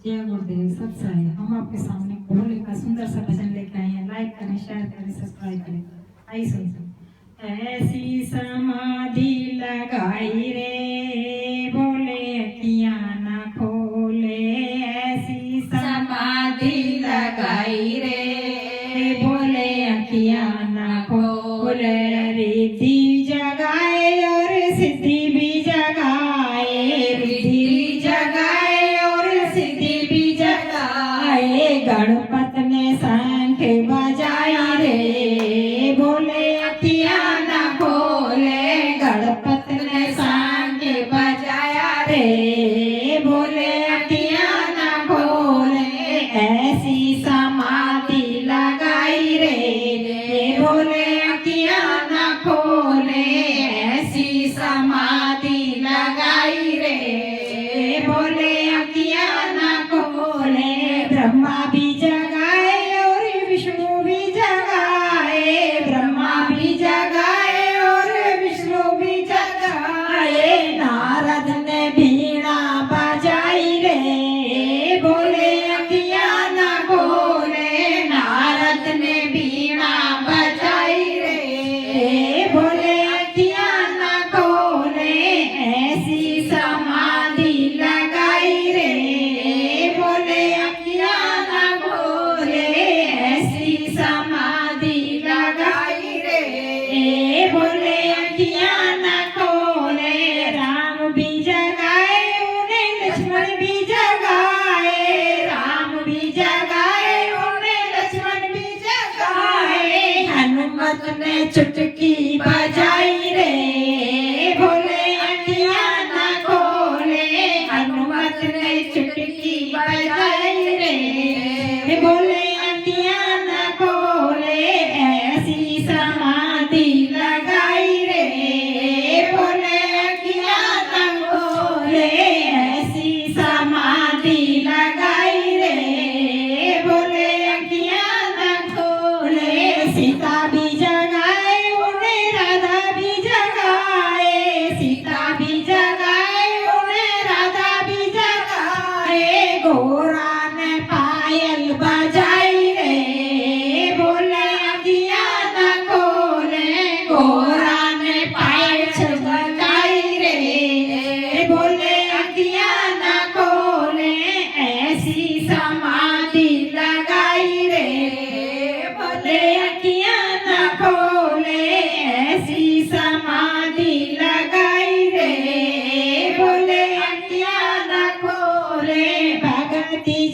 जय गुरुदेव सत साई। हम आपके सामने भोले का सुंदर सा भजन लेके आए हैं। लाइक करें, शेयर करें, सब्सक्राइब करें। आई सुन। ऐसी समाधि लगाई रे बोले अखियां ना खोले, ऐसी समाधि लगाई रे बोले अखियां ना खोले, रिद्धि जगाए और सिद्धि भी जगाए, रिद्धि जगाए और सिद्धि भी जगाए। गणपत ने शंख बजाई रे बोले अखियां ना खोले, गणपत ने शंख बजाया रे बोले अखियां ना खोले, ऐसी समाधि लगाई रे बोले अखियां ना खोले, ऐसी समाधि लगाई रे बोले अखियां ना खोले। ब्रह्मा भी जगाए और विष्णु भी जगाए, ब्रह्मा भी जगाए और विष्णु भी जगाए। नारद ने बीणा बजाई रे बोले अखियां ना खोले, नारद ने बीणा बजाई रे बोले अखियां ना खोले, ऐसी समाधि लगाई रे बोले अखियां ना खोले, ऐसी समाधि लगाई रे बोले अखियां ना खोले। राम भी जगाए उन्हें लक्ष्मण भी जगाए, राम भी जगाए उन्हें लक्ष्मण भी जगाए। हनुमत ने चुटकी बजाई रे बोले अखियां ना खोले, हनुमत ने चुटकी बजाई रे बोले अखियां ना खोले, ऐसी समाधि लगाई रे बोले अखियां ना खोले, ऐसी समाधि लगाई रे बोले अखियां ना खोले। सीता भी जगाए उन्हें राधा भी जगाए, सीता भी जगाए उन्हें राधा भी जगाए। गोरा ने पायल बजाई रे बोले अखियां ना खोले, गोरा ने पायल बजाई रे बोले अखियां ना खोले, ऐसी समाधि लगाई रे बोले अखियां ना खोले, ऐसी समाधि लगाई रे बोले अखियां ना खोले। भगति